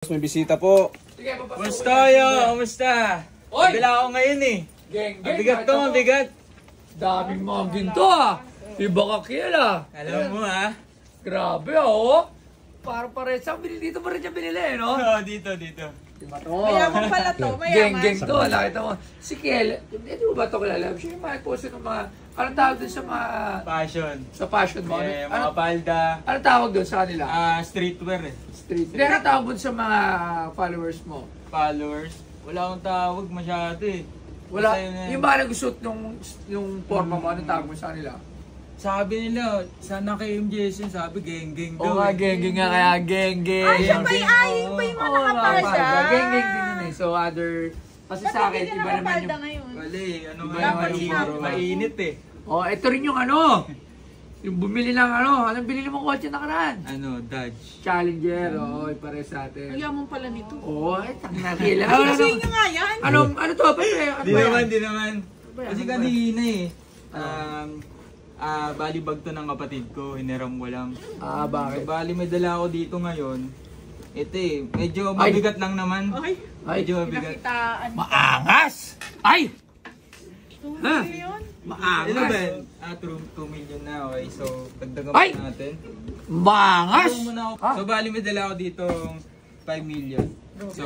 May bisita po. Kumusta yo? Kumusta? Bila ako ngayon eh. Mabigat to, mabigat. Daming mga ginto ah. Iba ka kila. Alam mo ha? Grabe oh. Parang pares ang binili dito pa rin siya binili no? Oo, dito. Mayaman pala to, mayaman. Geng to. Nakita mo. Si Kel, hindi mo ba ito kilala? Siya yung mga post ng mga, anong tawag dun sa mga, Fashion. sa fashion mo? Eh, mga palda. Anong tawag dun sa kanila? Streetwear eh. Street. Hindi, anong tawag dun sa mga followers mo? Followers. Wala akong tawag masyado eh. Wala. Basta yun eh. Yung ba nagsuot yung forma mo, anong tawag mo sa kanila? Sabi nila, sana kay MJS yun, sabi geng-geng daw. Oo nga, geng-geng nga kaya, geng-geng. Ay, siya ba yung ba yung mga nakapalda? Geng-geng din yun eh. So other, kasi sa akin, iba naman yung... ngayon? Wala eh, ano Iba nga, naman yung mainit eh. Oh, ito rin yung ano. Yung bumili ng ano. Anong binili mo kotse nakaraan? Ano, Dodge. Challenger. Oo, pare sa atin. Ayaman pala nito. Oo, ay, nakila. Kasi yun nga yan. Ano to? Di naman. Kasi kanina eh. Bali bag to ng kapatid ko, hiniram ko lang. Ah, bakit? Bali may dala ako dito ngayon. Ito eh, medyo mabigat lang naman. Ay, Medyo mabigat. pinakitaan. Maangas! Ay! Ha? Yun. Ano ba? Maangas! 2 million na, okay. So, dagdagan Ay! pa natin. Maangas! Dagdagan muna ako. Ha? So, bali may dala ako dito 5 million. So,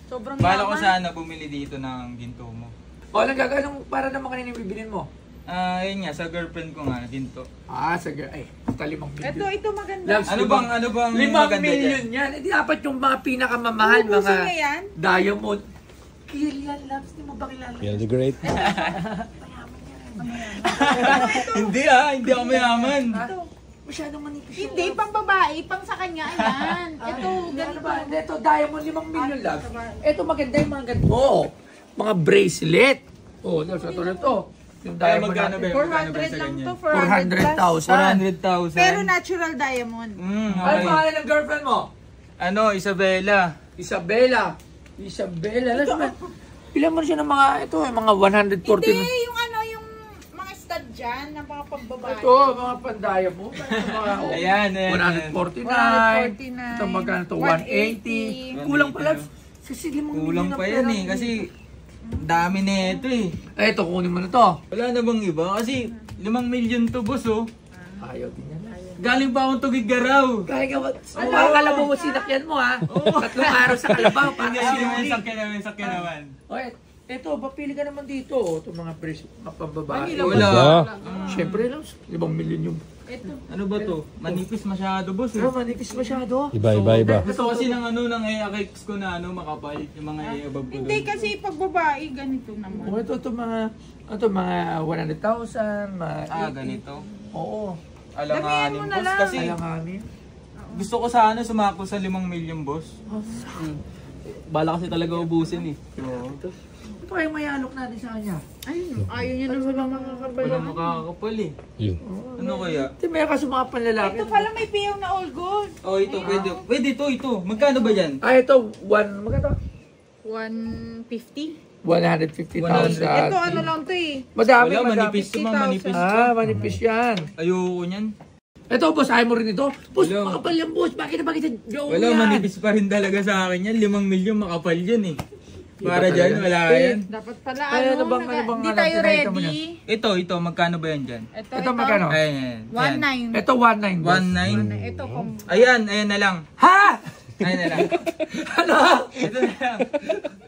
Sobrang bala ko yaman. sana bumili dito ng ginto mo. O, nagkaganong para naman kanina yung bibilin mo? Yun nga, sa girlfriend ko nga, ginto. Ah, sige. Ay, basta 5 million. Ito maganda. Loves, Ano bang 5 maganda million dyan? yan. Hindi dapat yung mga pinakamamahal, Ubusin mga niya yan? diamond. Kilala, Loves, hindi mo ba kilala? Feel the great. Hindi ako mayaman. Masyadong manipis. Hindi, pang babae, pang sa kanya, ayan. Ito, Ano ganito. ba? Ito, diamond 5 million lang. Ito maganda yung mga ganito. Oh, mga bracelet. Oh, ito na to. Yung Kaya diamond magkano ba? natin. 400 lang to, 400,000. 400 plus. Pero natural diamond. Ano Okay. pangalan ng girlfriend mo? Ano, Isabela. Isabela. Alam mo, ilan mo siya ng mga, ito, mga 140 Hindi, na. yung ano, yung mga stud dyan, ng mga pambabae. Ito, mga pandaya mo. Mga, oh, Ayan. 149. 149. Ito magkano to? 180. Kulang pala. Kasi 5 million Kulang ang pa pera yan eh. mo. Kasi dami na ito eh. Ito, kunin mo na to. Wala na bang iba? Kasi 5 million to boss oh. Ayaw din yan. Galing pa akong Tugigaraw. Kaya ka ba? Parang kalabaw mo sinakyan mo ha? 3 araw sa kalabaw. Parang sinuli. Sakyan naman. Okay, ito, papili ka naman dito. Ito mga bracelet, mga pambabae. Wala. Siyempre lang, 5 million yung... Ito. Ano ba to? Manipis masyado boss Pero eh. manipis masyado. Iba. Gusto kasi ng ano, ng ex ko na ano, makapal. Yung mga above ko Hindi doon. kasi pag babae, ganito naman. O, ito mga 100,000, mga... Ganito. Oo. Alanganin Damihan mo na boss. lang. Kasi Alanganin. gusto ko sana sumakto sa 5 million boss. Bala kasi talaga ubusin eh. Oo. Ito kayong mayalok natin sa kanya. Ayun, ayaw niya naman ang mga kabalo. Walang makakapal eh. Yun. Ano kaya? Ito may kaso mga panlalaki. Ito pala may piyaw na all gold. Oh, ito, pwede. Pwede ito. Magkano ba yan? Ito, magkano? 150. 150,000. Ito ano lang to eh. Madami, Wala, madami. manipis to, manipis. Manipis yan. Ayoko niyan. Ito, boss, ayaw mo rin ito. Boss, Wala. makapal yan, boss. Bakit joke Wala, yan? manipis pa rin talaga sa akin yan. 5 million makapal yan eh. Iba Para dyan, talaga. wala Eh, yan. Dapat pala Ay, ano bang hindi alam, tayo tinakita mo ready. Ito, magkano ba yan dyan? Ito magkano? Ayan. 1.9. Ito, 1.9. boss. 1.9. Ito kung Ayan na lang. Ha? Ayan na lang. Ano? Ito na lang.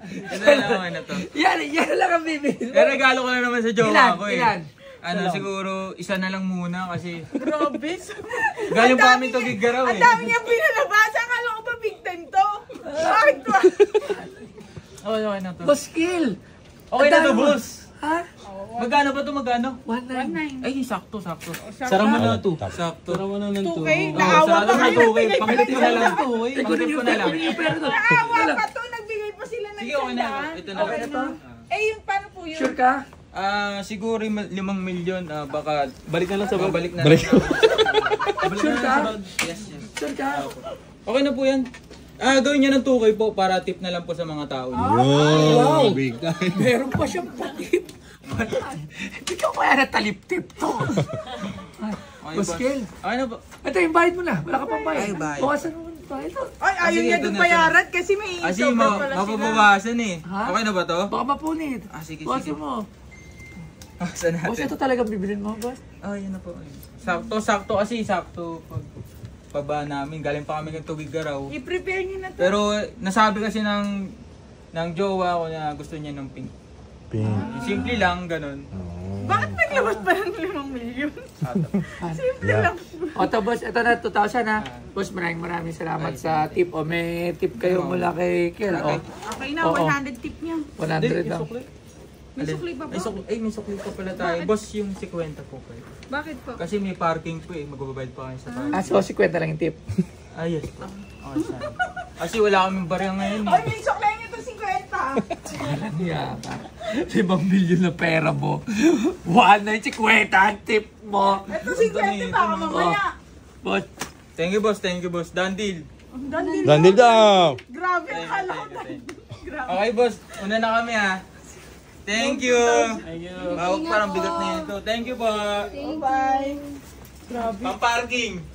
Ito na lang ako na to. Yan lang ang bibili. Eh, regalo ko na naman sa jowa ko eh. Ilan? Ano, siguro, isa na lang muna kasi grabe. galing pa kami Tugigaraw eh. Ang dami niya pinalabas. Akala ko ba big time to? Bakit ba? Okay na to. Boss, kill. Okay na to, boss. Ha? Magkano ba to? Magkano? 1.9. 1.9. Ay, sakto. Sara mo na to. Sakto. Sara mo na ng 2K? Oo, Naawa sarado pa na kayo. 2K. Pangit ko na lang. Ikunin yung pera, ikunin yung pera to. Naawa pa to. Nagbigay pa sila ng Sige, okay na. sandaan. Ito na. Okay na. Eh, yung paano po yun? Sure ka? Siguro 5 million. Baka balik na lang sa balik na. Balik. Sure ka? Yes. Sure ka? Okay na po yan. Gawin niyo ng 2K po para tip na lang po sa mga tao. Wow. Big time. Meron pa siyang talip. Hindi ka kaya na talip-tip to. Okay, Boss Kel. Okay na po. Ito yung bayad mo na. Wala ka pang bayad. Ay, bayad. Bawasan mo. Ito. Ay, ayaw sige, niya ito doon na, bayaran kasi may Kasi sobra pala sila. mapabawasan eh. Ha? Okay na ba to? Baka mapunit. Sige, Bawasin sige. mo. Saan Boss, natin? ito talagang bibilin mo, boss? Oh, yun na po. Sakto kasi, sakto. Pagba namin, galing pa kami ng Tugigaraw. I-prepare niyo na to. Pero nasabi kasi ng jowa ko na gusto niya ng pink. Simple lang, ganun. Bakit naglabas pa ng 5 milyon? Simple lang. O to, boss, ito na 2,000 ha. Boss, maraming salamat sa tip. O may tip kayo mula kay Kel. O, Okay na, Oo. 100 tip niya. 100 lang. May sukli pa po. May sukli pa pala tayo. Boss, yung 50 po kayo. Bakit po? Kasi may parking po eh. Magbabayad pa kayo sa parking. Ah, so 50 lang yung tip. Ah, yes po. Okay, sana. Kasi wala kaming barya ngayon Ay, eh. may sukli niyo to 50. Walang hiya ka. 5 milyon na pera mo. 150 ang tip mo. Ito 50 baka mamaya. Boss, Thank you, boss. Done deal. Dandil daw! Grabe, akala ko Grabe. Okay, boss. Una na kami ha. Thank you. thank you. Parang bigat na ito. Thank you po. Bye. Pang-parking.